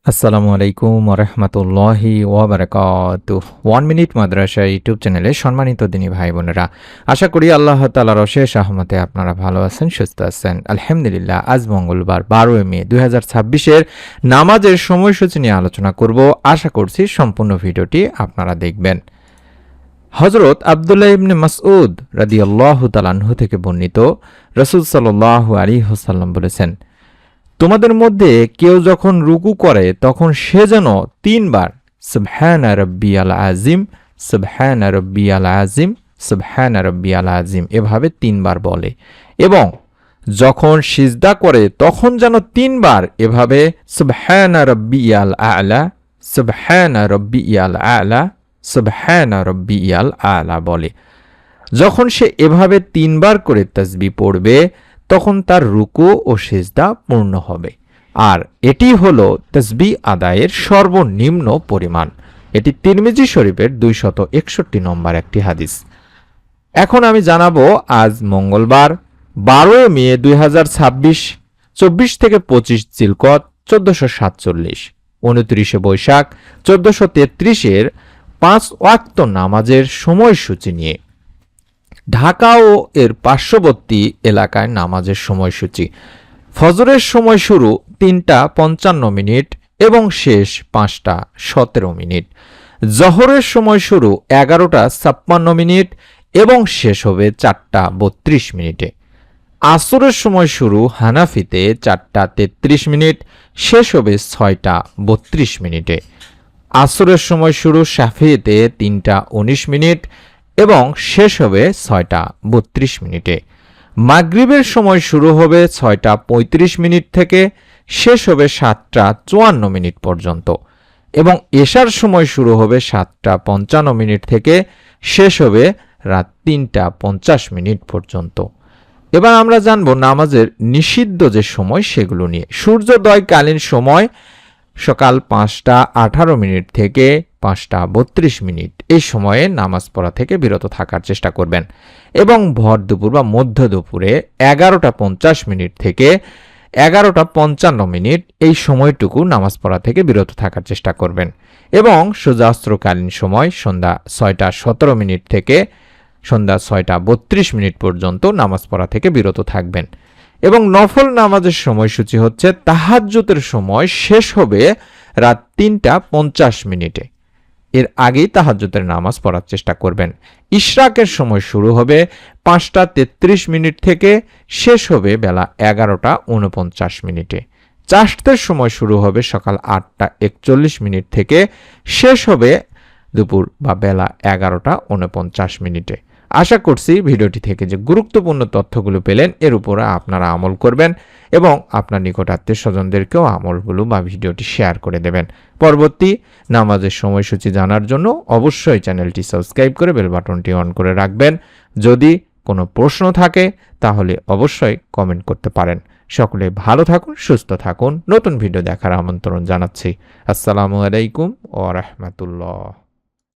আসসালামু আলাইকুম ওরহমতুল্লাহি ওয়াবারাকাতুহ। 1 মিনিট মাদ্রাসা ইউটিউব চ্যানেলে সম্মানিত দিনী ভাই বোনেরা, আশা করি আল্লাহ তাআলার অশেষ রহমতে আপনারা ভালো আছেন, সুস্থ আছেন। আলহামদুলিল্লাহ। আজ মঙ্গলবার 12 মে 2026-এর নামাজের সময়সূচি নিয়ে আলোচনা করব। আশা করছি সম্পূর্ণ ভিডিওটি আপনারা দেখবেন। হযরত আব্দুল্লাহ ইবনে মাসউদ রাদিয়াল্লাহু তাআলা আনহু থেকে বর্ণিত, রাসূল সাল্লাল্লাহু আলাইহি ওয়াসাল্লাম বলেছেন, তোমাদের মধ্যে কেউ যখন রুকু করে তখন সে যেন 3 বার সুবহান রাব্বিয়াল আযীম, সুবহান রাব্বিয়াল আযীম, সুবহান রাব্বিয়াল আযীম এভাবে 3 বার বলে, এবং যখন সিজদা করে তখন যেন 3 বার এভাবে সুবহান রাব্বিয়াল আ'লা, সুবহান রাব্বিয়াল আ'লা, সুবহান রাব্বিয়াল আ'লা বলে। যখন সে এভাবে 3 বার করে তাসবিহ পড়বে তখন তার রুকু ও সিজদা পূর্ণ হবে। আর এটি হলো তাসবিহ আদায়ের সর্বনিম্ন পরিমাণ। এটি তিরমিজি শরীফের 261 নম্বর একটি হাদিস। এখন আমি জানাবো আজ মঙ্গলবার 12 মে 2026, 24 থেকে 25 জিলকদ 1447, 29 বৈশাখ 1433-এর 5 ওয়াক্ত নামাজের সময়সূচি নিয়ে। ঢাকা ও এর পার্শ্ববর্তী এলাকায় নামাজের সময়সূচি: ফজরের সময় শুরু 3:55 এবং শেষ 5:17। জহরের সময় শুরু 11:56 এবং শেষ হবে 4:32। আসরের সময় শুরু হানাফিতে 4:33, শেষ হবে 6:32। আসরের সময় শুরু শাফিতে 3:19 এবং শেষ হবে 6:32। মাগরিবের সময় শুরু হবে 6:35 থেকে, শেষ হবে 7:54 পর্যন্ত, এবং এশার সময় শুরু হবে 7:55 থেকে, শেষ হবে রাত 3:50 পর্যন্ত। এবার আমরা জানব নামাজের নিষিদ্ধ যে সময় সেগুলো নিয়ে। সূর্যোদয়কালীন সময় সকাল 5:18 থেকে 5:32, এই সময়ে নামাজ পড়া থেকে বিরত থাকার চেষ্টা করবেন, এবং ভর দুপুর বা মধ্য দুপুরে 11:50 থেকে 11:55 এই সময়টুকু নামাজ পড়া থেকে বিরত থাকার চেষ্টা করবেন, এবং সূর্যাস্তকালীন সময় সন্ধ্যা 6:17 থেকে সন্ধ্যা 6:32 পর্যন্ত নামাজ পড়া থেকে বিরত থাকবেন। এবং নফল নামাজের সময়সূচি হচ্ছে তাহাজ্জুদের সময় শেষ হবে রাত 3:50, এর আগেই তাহাজ্জুদের নামাজ পড়ার চেষ্টা করবেন। ইশরাকের সময় শুরু হবে 5:33 থেকে, শেষ হবে বেলা 11:49। চাশতের সময় শুরু হবে সকাল 8:41 থেকে, শেষ হবে দুপুর বা বেলা 11:49। আশা করছি ভিডিওটি থেকে যে গুরুত্বপূর্ণ তথ্যগুলো পেলেন এর উপরে আপনারা আমল করবেন, এবং আপনার নিকট আত্মীয় স্বজনদেরকেও আমলগুলো বা ভিডিওটি শেয়ার করে দেবেন। পরবর্তী নামাজের সময়সূচি জানার জন্য অবশ্যই চ্যানেলটি সাবস্ক্রাইব করে বেল বাটনটি অন করে রাখবেন। যদি কোনো প্রশ্ন থাকে তাহলে অবশ্যই কমেন্ট করতে পারেন। সকলে ভালো থাকুন, সুস্থ থাকুন। নতুন ভিডিও দেখার আমন্ত্রণ জানাচ্ছি। আসসালামু আলাইকুম ওয়া রাহমাতুল্লাহ।